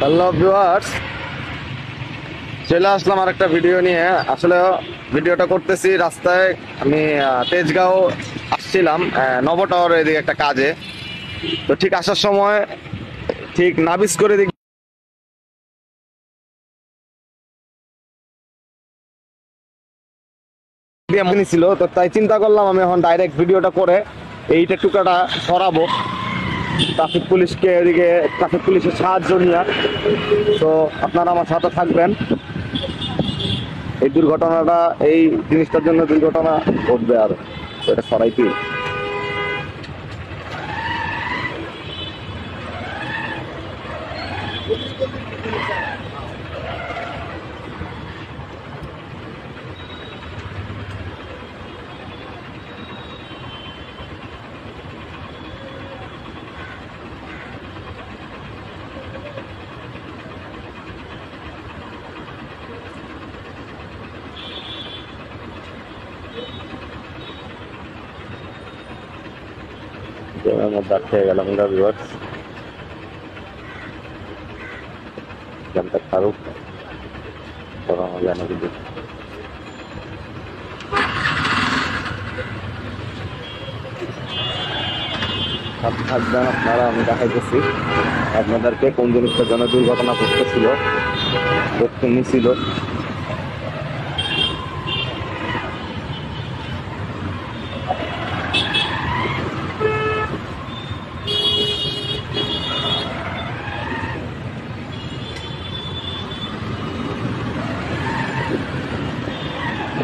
Hello viewers, চলে আসলাম আর একটা video নিয়ে। আসলে ভিডিওটা করতেছি রাস্তায়। আমি তেজগাঁও আসছিলাম নব টাওয়ারের এদিকে একটা কাজে। তো ঠিক আসার সময় ঠিক নাবিস করে দিক দিয়ে মনে ছিল, তো তাই চিন্তা করলাম আমি এখন ডাইরেক্ট ভিডিওটা করে এইটা টুকাটা সরাবো ট্রাফিক পুলিশকে, এদিকে ট্রাফিক পুলিশের সাহায্য নিয়ে। তো আপনারা আমার সাথে থাকবেন। এই দুর্ঘটনাটা, এই জিনিসটার জন্য দুর্ঘটনা ঘটবে আর এটা সরাইতে। মধ্যে খেয়ে গেলাম জানতে পারুক করানো যায় না কিন্তু। থাকবেন আপনারা, আমি দেখাইতেছি আপনাদেরকে কোন জিনিসটার জন্য দুর্ঘটনা ঘটতেছিল, ঘটতে নিছিল।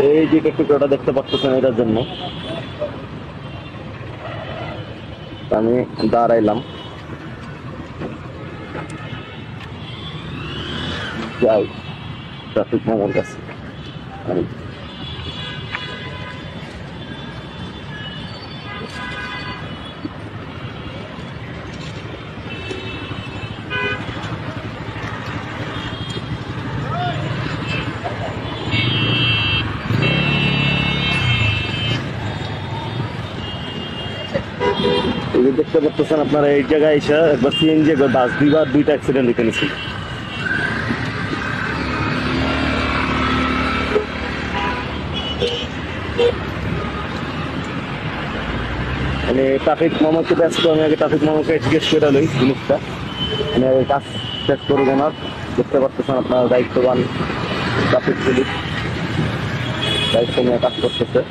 এই যে টুকরোটা দেখতে পাচ্ছেন, এটার জন্য আমি দাঁড়াইলাম। যাই ট্রাফিক মামার কাছে। দেখতে পাচ্ছেন আপনারা, এই জায়গায় এসে একবার সিএনজি একবার বাস দুইটা অ্যাক্সিডেন্ট হইতে নিছি। মানে ট্রাফিক মামাকে ব্যস্ত, আমি আগে ট্রাফিক মামাকে জিজ্ঞেস করে লই জিনিসটা, আমি আগে কাজ শেষ করবো না। দেখতে পাচ্ছেন আপনার দায়িত্ববান ট্রাফিক পুলিশ দায়িত্ব নিয়ে কাজ করতেছে।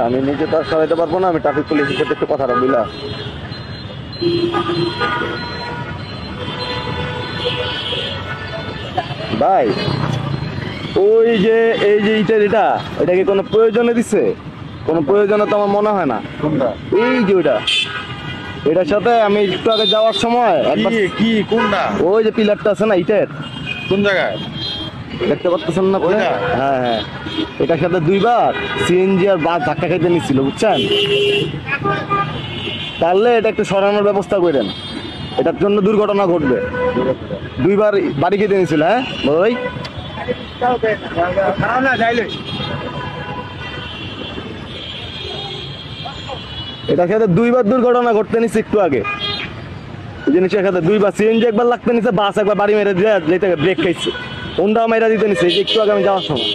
আমি নিজে তো আর সরাইতে পারবো না, আমি ট্রাফিক পুলিশের সাথে একটু কথাটা বললাম। ভাই, ওই যে এই যে এটা কি কোনো প্রয়োজনে দিছে? কোনো প্রয়োজনে তো আমার মনে হয় না। কোনটা? এই যে ওইটা, এটার সাথে আমি একটু আগে যাওয়ার সময় কি কোনটা? ওই যে পিলারটা আছে না ইটের, কোন জায়গায় দেখতে পাচ্ছেন না? হ্যাঁ হ্যাঁ, এটার সাথে দুইবার সিএনজি আর বাস ধাক্কা খাইতে নিচ্ছিল, বুঝছেন? তাহলে এটা একটু সরানোর ব্যবস্থা করেন, এটার জন্য দুর্ঘটনা ঘটবে। দুইবার বাড়ি খেতে নিয়েছিল। হ্যাঁ ভাই, এটার সাথে দুইবার দুর্ঘটনা ঘটতে নিচ্ছে একটু আগে। জিনিসের সাথে দুইবার সিএনজি একবার লাগতে নিচ্ছে, বাস একবার বাড়ি মেরে দিয়ে যেতে ব্রেক খাইছে, ওনটাও মেরা দিতে নিচ্ছে একটু আগে আমি যাওয়ার সময়।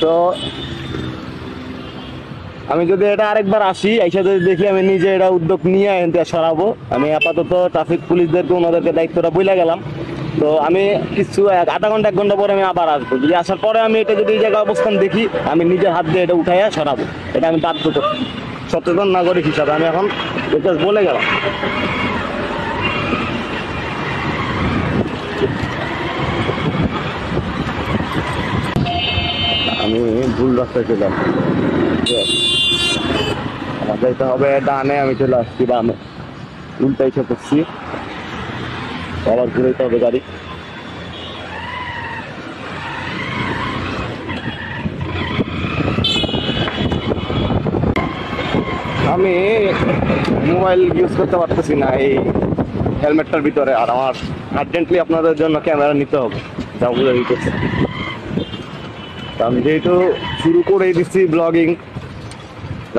তো আমি যদি এটা আরেকবার আসি, এসে যদি দেখি আমি নিজে এটা উদ্যোগ নিয়ে সরাবো। আমি আপাতত ট্রাফিক পুলিশদেরকে ওনাদেরকে দায়িত্বটা বলে গেলাম। তো আমি কিছু আধা ঘন্টা 1 ঘন্টা পরে আমি আবার আসবো। যদি আসার পরে আমি এটা যদি এই জায়গায় অবস্থান দেখি, আমি নিজের হাত দিয়ে এটা উঠাইয়া সরাবো। এটা আমি বাধ্য করছি সচেতন নাগরিক হিসাবে, আমি এখন এটা বলে গেলাম। আমি ভুল রাস্তায় চলে আসছি, আমার যাইতে হবে ডানে, আমি চলে আসছি বামে, উল্টা এসে পড়ছি, আবার ঘুরাইতে হবে গাড়ি। আমি মোবাইল ইউজ করতে পারতেছি না এই হেলমেটটার ভিতরে, আর আমার আর্জেন্টলি আপনাদের জন্য ক্যামেরা নিতে হবে, যা বুঝে দিতেছি। কারণ যেহেতু শুরু করেই দিচ্ছি ব্লগিং,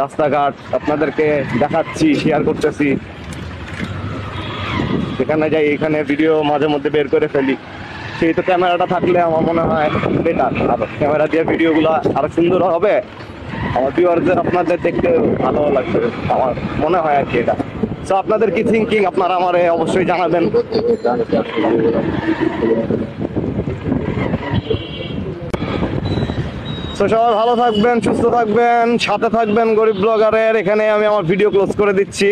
রাস্তাঘাট আপনাদেরকে দেখাচ্ছি, শেয়ার করতেছি, যেখানে যাই এখানে ভিডিও মাঝে মধ্যে বের করে ফেলি, সেই তো ক্যামেরাটা থাকলে আমার মনে হয় বেটার, আর ক্যামেরা দিয়ে ভিডিওগুলো আরো সুন্দর হবে, আমার ভিউয়ারদের আপনাদের দেখতে ভালো লাগবে আমার মনে হয় আর কি। এটা তো আপনাদের কি থিঙ্কিং, আপনারা আমারে অবশ্যই জানাবেন। তো সবাই ভালো থাকবেন, সুস্থ থাকবেন, সাথে থাকবেন গরিব ব্লগারের। এখানে আমি আমার ভিডিও ক্লোজ করে দিচ্ছি।